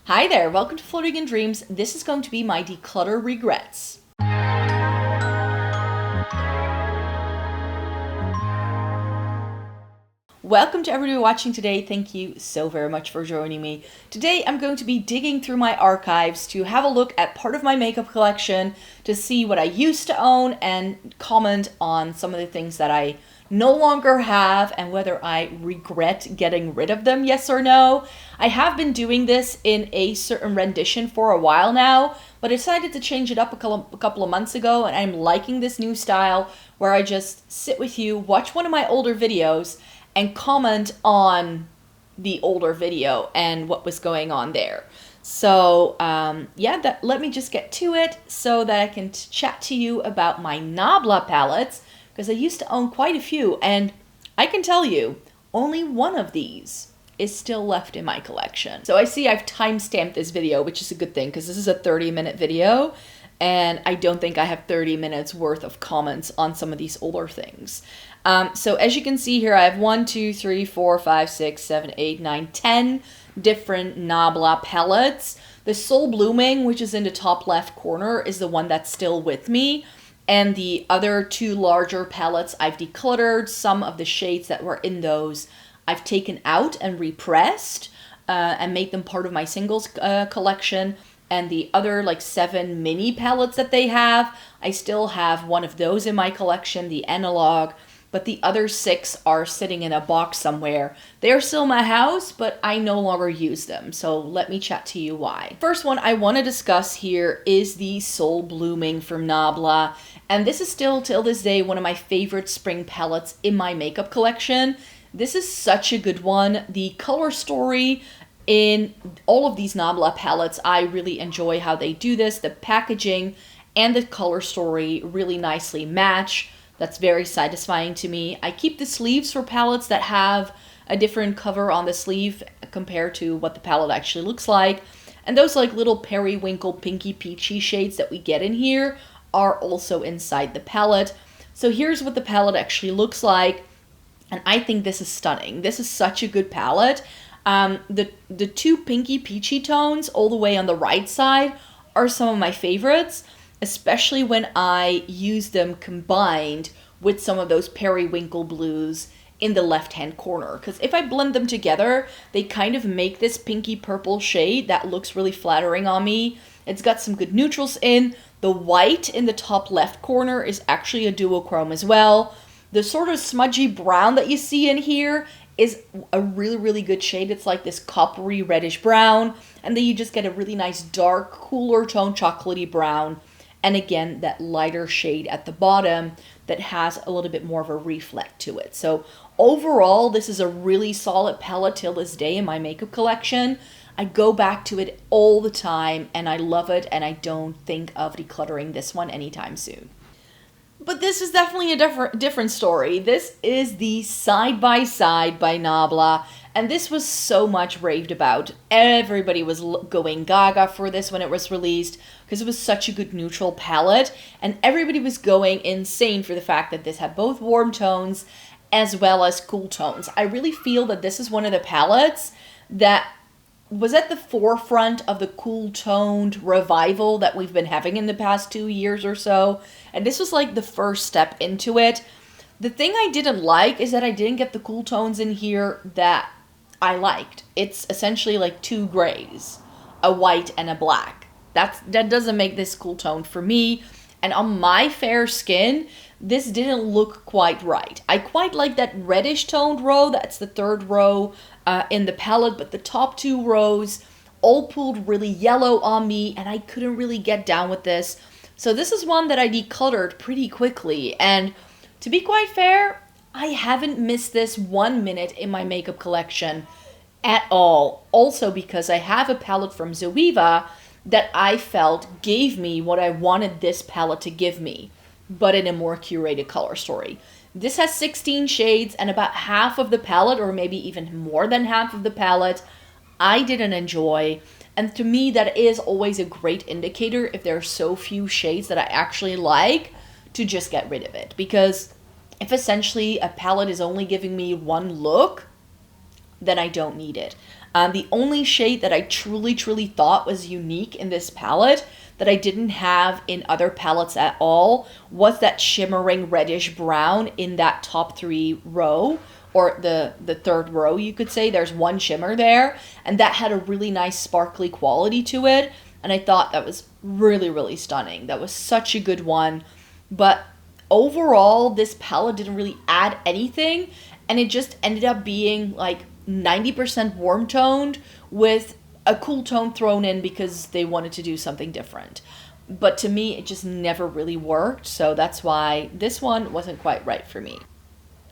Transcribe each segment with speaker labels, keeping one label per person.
Speaker 1: Hi there, welcome to Floating in Dreams. This is going to be my declutter regrets. Welcome to everybody watching today. Thank you so very much for joining me. Today I'm going to be digging through my archives to have a look at part of my makeup collection to see what I used to own and comment on some of the things that I no longer have and whether I regret getting rid of them, yes or no. I have been doing this in a certain rendition for a while now, but I decided to change it up a couple of months ago, and I'm liking this new style where I just sit with you, watch one of my older videos, and comment on the older video and what was going on there. So let me just get to it so that I can chat to you about my Nabla palettes, because I used to own quite a few, and I can tell you, only one of these is still left in my collection. So I see I've timestamped this video, which is a good thing, because this is a 30-minute video, and I don't think I have 30 minutes worth of comments on some of these older things. So as you can see here, I have 1, 2, 3, 4, 5, 6, 7, 8, 9, 10 different Nabla palettes. The Soul Blooming, which is in the top left corner, is the one that's still with me. And the other two larger palettes I've decluttered. Some of the shades that were in those I've taken out and repressed and made them part of my singles collection. And the other like 7 mini palettes that they have, I still have one of those in my collection, the analog. But the other 6 are sitting in a box somewhere. They're still in my house, but I no longer use them. So let me chat to you why. First one I want to discuss here is the Soul Blooming from Nabla. And this is still, till this day, one of my favorite spring palettes in my makeup collection. This is such a good one. The color story in all of these Nabla palettes, I really enjoy how they do this. The packaging and the color story really nicely match. That's very satisfying to me. I keep the sleeves for palettes that have a different cover on the sleeve compared to what the palette actually looks like. And those like little periwinkle pinky peachy shades that we get in here are also inside the palette. So here's what the palette actually looks like. And I think this is stunning. This is such a good palette. The two pinky peachy tones all the way on the right side are some of my favorites, especially when I use them combined with some of those periwinkle blues in the left-hand corner. Because if I blend them together, they kind of make this pinky purple shade that looks really flattering on me. It's got some good neutrals in. The white in the top left corner is actually a duochrome as well. The sort of smudgy brown that you see in here is a really, really good shade. It's like this coppery reddish brown. And then you just get a really nice dark, cooler tone chocolatey brown. And again, that lighter shade at the bottom that has a little bit more of a reflect to it. So overall, this is a really solid palette till this day in my makeup collection. I go back to it all the time and I love it, and I don't think of decluttering this one anytime soon. But this is definitely a different story. This is the Side by Side by Nabla, and this was so much raved about. Everybody was going gaga for this when it was released because it was such a good neutral palette, and everybody was going insane for the fact that this had both warm tones as well as cool tones. I really feel that this is one of the palettes that was at the forefront of the cool toned revival that we've been having in the past 2 years or so. And this was like the first step into it. The thing I didn't like is that I didn't get the cool tones in here that I liked. It's essentially like 2 grays, a white and a black. That doesn't make this cool tone for me. And on my fair skin, this didn't look quite right. I quite like that reddish toned row. That's the 3rd row in the palette, but the top 2 rows all pulled really yellow on me, and I couldn't really get down with this. So this is one that I decluttered pretty quickly, and to be quite fair, I haven't missed this 1 minute in my makeup collection at all. Also because I have a palette from Zoeva that I felt gave me what I wanted this palette to give me, but in a more curated color story. This has 16 shades, and about half of the palette, or maybe even more than half of the palette, I didn't enjoy. And to me, that is always a great indicator if there are so few shades that I actually like, to just get rid of it. Because if essentially a palette is only giving me one look, then I don't need it. The only shade that I truly thought was unique in this palette that I didn't have in other palettes at all was that shimmering reddish brown in that top 3 row, or the third row, you could say. There's one shimmer there, and that had a really nice sparkly quality to it, and I thought that was really stunning. That was such a good one. But overall, this palette didn't really add anything, and it just ended up being like 90% warm toned with a cool tone thrown in because they wanted to do something different. But to me, it just never really worked, so that's why this one wasn't quite right for me.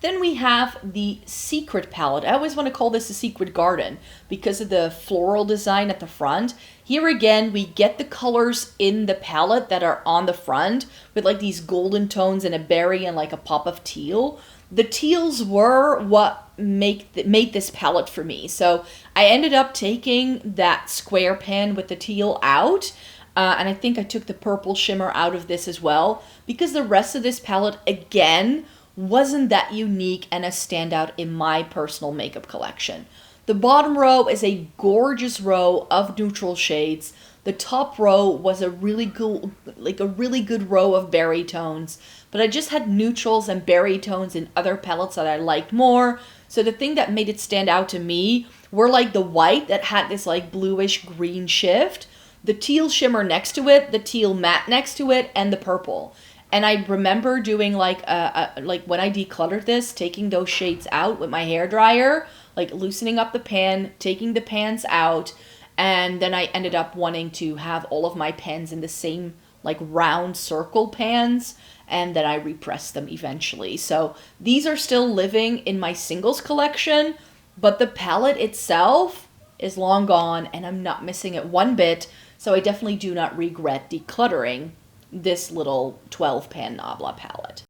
Speaker 1: Then we have the Secret palette. I always want to call this the Secret Garden because of the floral design at the front. Here again, we get the colors in the palette that are on the front with like these golden tones and a berry and like a pop of teal. The teals were what made this palette for me. So I ended up taking that square pan with the teal out. And I think I took the purple shimmer out of this as well because the rest of this palette, again, wasn't that unique and a standout in my personal makeup collection. The bottom row is a gorgeous row of neutral shades. The top row was a really cool, like a really good row of berry tones, but I just had neutrals and berry tones in other palettes that I liked more. So the thing that made it stand out to me were like the white that had this like bluish green shift, the teal shimmer next to it, the teal matte next to it, and the purple. And I remember doing like when I decluttered this, taking those shades out with my hairdryer, like loosening up the pan, taking the pans out, and then I ended up wanting to have all of my pans in the same like round circle pans, and then I repressed them eventually. So these are still living in my singles collection, but the palette itself is long gone and I'm not missing it one bit. So I definitely do not regret decluttering this little 12 pan Nabla palette.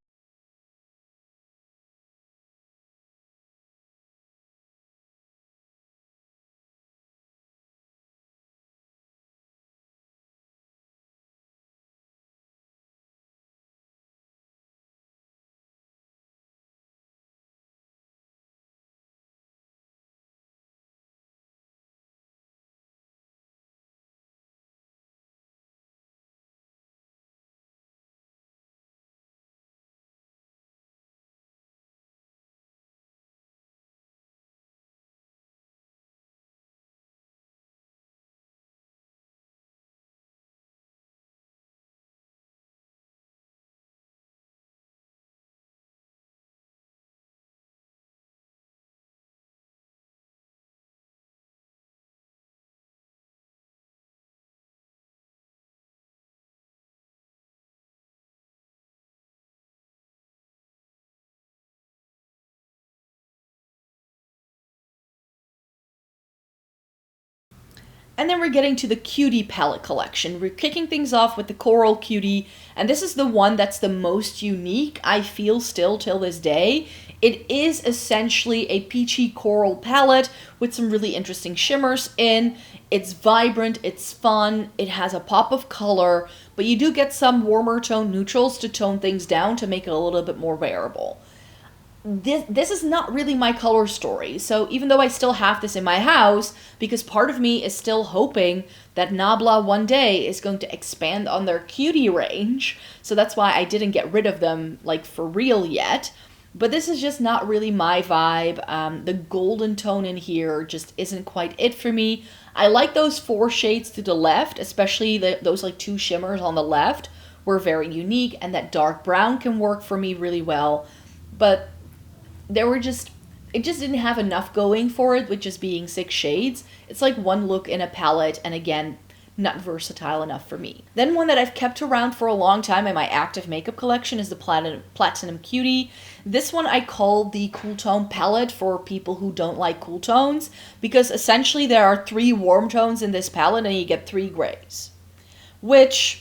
Speaker 1: And then we're getting to the Cutie palette collection. We're kicking things off with the Coral Cutie, and this is the one that's the most unique, I feel still till this day. It is essentially a peachy coral palette with some really interesting shimmers in. It's vibrant, it's fun, it has a pop of color, but you do get some warmer tone neutrals to tone things down to make it a little bit more wearable. This is not really my color story, so even though I still have this in my house, because part of me is still hoping that Nabla one day is going to expand on their Cutie range, so that's why I didn't get rid of them, like, for real yet. But this is just not really my vibe. The golden tone in here just isn't quite it for me. I like those 4 shades to the left, especially those like 2 shimmers on the left were very unique, and that dark brown can work for me really well, but it just didn't have enough going for it with just being 6 shades. It's like one look in a palette, and again, not versatile enough for me. Then one that I've kept around for a long time in my active makeup collection is the Platinum Cutie. This one I call the cool tone palette for people who don't like cool tones, because essentially there are 3 warm tones in this palette and you get 3 grays, which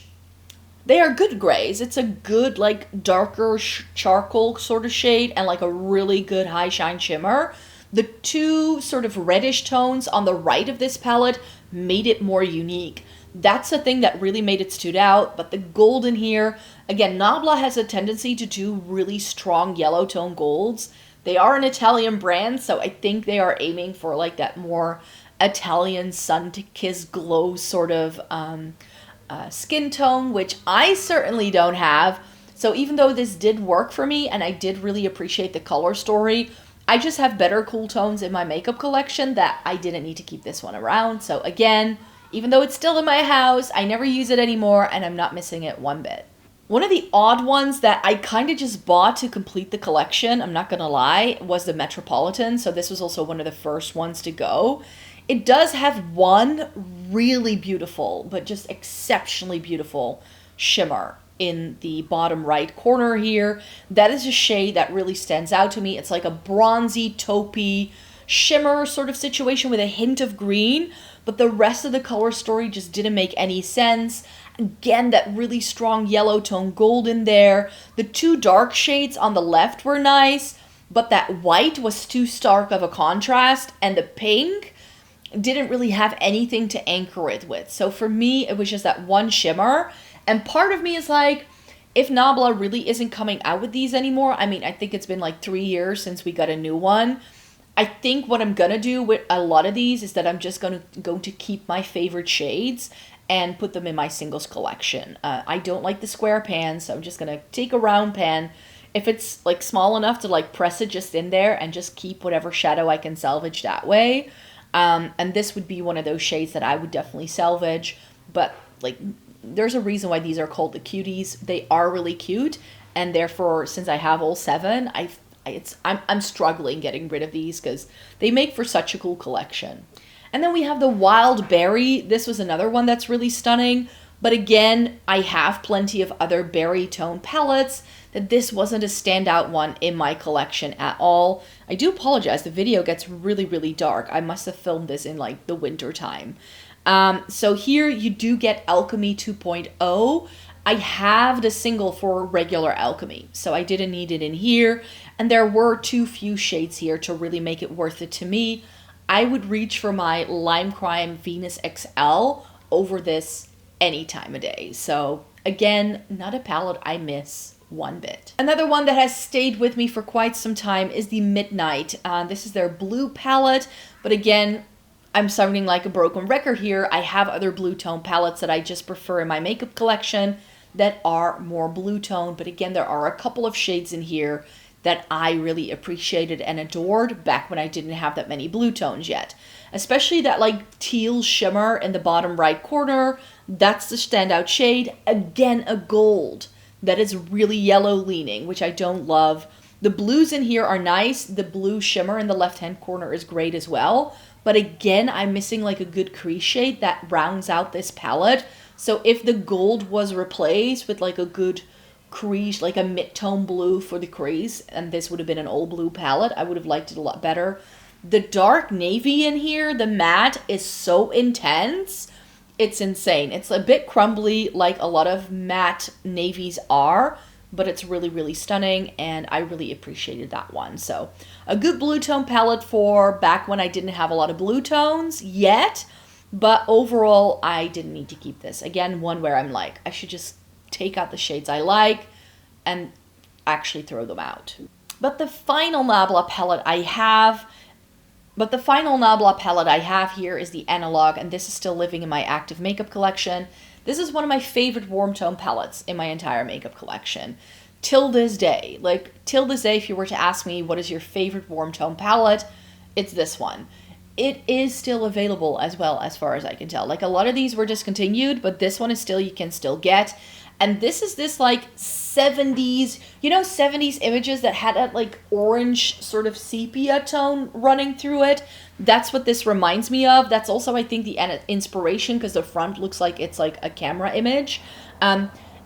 Speaker 1: they are good grays. It's a good, like, darker charcoal sort of shade and, like, a really good high shine shimmer. The 2 sort of reddish tones on the right of this palette made it more unique. That's the thing that really made it stood out, but the gold in here, again, Nabla has a tendency to do really strong yellow tone golds. They are an Italian brand, so I think they are aiming for, like, that more Italian sun-kissed glow sort of skin tone, which I certainly don't have. So even though this did work for me and I did really appreciate the color story, I just have better cool tones in my makeup collection that I didn't need to keep this one around. So again, even though it's still in my house, I never use it anymore and I'm not missing it one bit. One of the odd ones that I kind of just bought to complete the collection, I'm not gonna lie, was the Metropolitan. So this was also one of the first ones to go. It does have one really beautiful, but just exceptionally beautiful shimmer in the bottom right corner here. That is a shade that really stands out to me. It's like a bronzy, taupey shimmer sort of situation with a hint of green, but the rest of the color story just didn't make any sense. Again, that really strong yellow tone gold in there. The two dark shades on the left were nice, but that white was too stark of a contrast, and the pink didn't really have anything to anchor it with. So for me, it was just that one shimmer. And part of me is like, if Nabla really isn't coming out with these anymore, I mean, I think it's been like 3 years since we got a new one. I think what I'm gonna do with a lot of these is that I'm just going to keep my favorite shades and put them in my singles collection. I don't like the square pans, so I'm just gonna take a round pan. If it's like small enough to like press it just in there and just keep whatever shadow I can salvage that way. And this would be one of those shades that I would definitely salvage, but like there's a reason why these are called the cuties. They are really cute, and therefore, since I have all 7, I'm struggling getting rid of these because they make for such a cool collection. And then we have the Wild Berry. This was another one that's really stunning, but again, I have plenty of other berry tone palettes. That this wasn't a standout one in my collection at all. I do apologize, the video gets really, really dark. I must have filmed this in like the winter time. So here you do get Alchemy 2.0. I have the single for regular Alchemy, so I didn't need it in here. And there were too few shades here to really make it worth it to me. I would reach for my Lime Crime Venus XL over this any time of day. So again, not a palette I miss one bit. Another one that has stayed with me for quite some time is the Midnight. This is their blue palette, but again, I'm sounding like a broken record here. I have other blue tone palettes that I just prefer in my makeup collection that are more blue tone, but again, there are a couple of shades in here that I really appreciated and adored back when I didn't have that many blue tones yet. Especially that like teal shimmer in the bottom right corner. That's the standout shade. Again, a gold that is really yellow leaning, which I don't love. The blues in here are nice. The blue shimmer in the left-hand corner is great as well. But again, I'm missing like a good crease shade that rounds out this palette. So if the gold was replaced with like a good crease, like a mid-tone blue for the crease, and this would have been an all blue palette, I would have liked it a lot better. The dark navy in here, the matte, is so intense. It's insane. It's a bit crumbly like a lot of matte navies are, but it's really, really stunning, and I really appreciated that one. So a good blue tone palette for back when I didn't have a lot of blue tones yet, but overall, I didn't need to keep this. Again, one where I'm like, I should just take out the shades I like and actually throw them out. But the final Nabla palette I have here is the Analog, and this is still living in my active makeup collection. This is one of my favorite warm tone palettes in my entire makeup collection. Till this day, if you were to ask me what is your favorite warm tone palette, it's this one. It is still available as well, as far as I can tell. Like a lot of these were discontinued, but this one is still, you can still get. And this is this like 70s, you know, 70s images that had that like orange sort of sepia tone running through it. That's what this reminds me of. That's also, I think, the inspiration, because the front looks like it's like a camera image.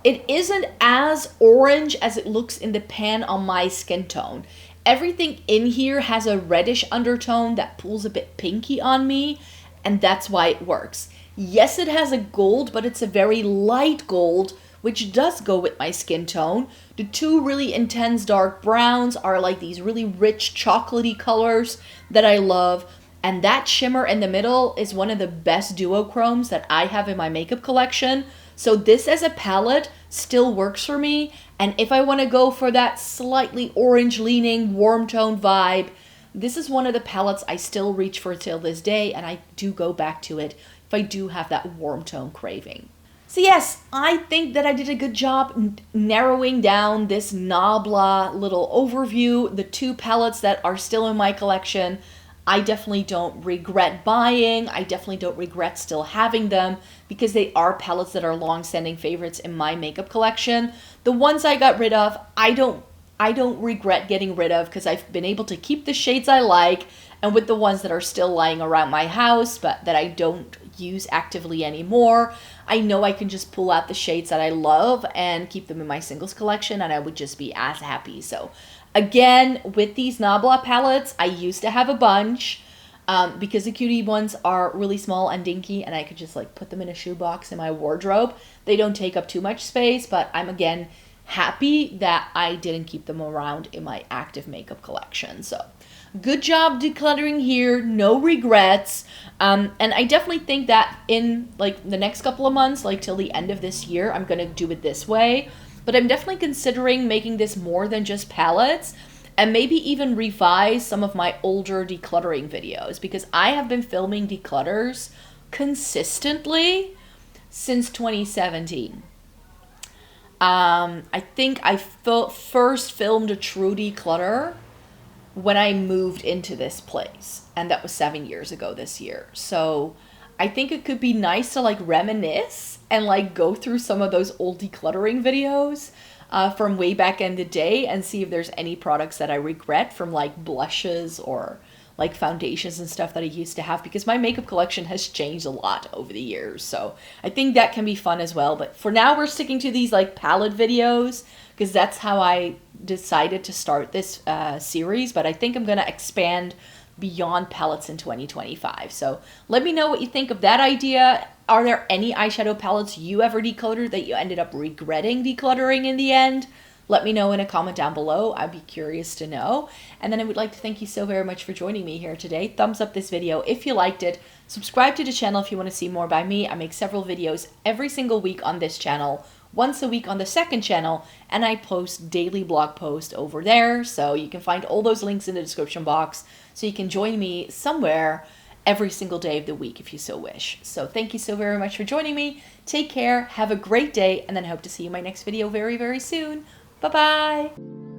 Speaker 1: It isn't as orange as it looks in the pan on my skin tone. Everything in here has a reddish undertone that pulls a bit pinky on me, and that's why it works. Yes, it has a gold, but it's a very light gold, which does go with my skin tone. The two really intense dark browns are like these really rich chocolatey colors that I love. And that shimmer in the middle is one of the best duochromes that I have in my makeup collection. So this as a palette still works for me. And if I want to go for that slightly orange leaning warm tone vibe, this is one of the palettes I still reach for till this day, and I do go back to it if I do have that warm tone craving. So yes, I think that I did a good job narrowing down this Nabla little overview. The 2 palettes that are still in my collection, I definitely don't regret buying. I definitely don't regret still having them because they are palettes that are long-standing favorites in my makeup collection. The ones I got rid of, I don't regret getting rid of because I've been able to keep the shades I like, and with the ones that are still lying around my house but that I don't use actively anymore, I know I can just pull out the shades that I love and keep them in my singles collection, and I would just be as happy. So again, with these Nabla palettes, I used to have a bunch because the Cutie ones are really small and dinky, and I could just like put them in a shoebox in my wardrobe. They don't take up too much space, but I'm again happy that I didn't keep them around in my active makeup collection. So good job decluttering here, no regrets. And I definitely think that in like the next couple of months, like till the end of this year, I'm gonna do it this way. But I'm definitely considering making this more than just palettes, and maybe even revise some of my older decluttering videos, because I have been filming declutters consistently since 2017. I think I first filmed a true declutter when I moved into this place, and that was 7 years ago this year. So I think it could be nice to like reminisce and like go through some of those old decluttering videos from way back in the day and see if there's any products that I regret, from like blushes or like foundations and stuff that I used to have, because my makeup collection has changed a lot over the years. So I think that can be fun as well. But for now, we're sticking to these like palette videos because that's how I decided to start this series. But I think I'm going to expand beyond palettes in 2025. So let me know what you think of that idea. Are there any eyeshadow palettes you ever decluttered that you ended up regretting decluttering in the end? Let me know in a comment down below. I'd be curious to know. And then I would like to thank you so very much for joining me here today. Thumbs up this video if you liked it. Subscribe to the channel if you want to see more by me. I make several videos every single week on this channel, once a week on the second channel, and I post daily blog posts over there. So you can find all those links in the description box, so you can join me somewhere every single day of the week if you so wish. So thank you so very much for joining me. Take care, have a great day, and then I hope to see you in my next video very, very soon. Bye-bye.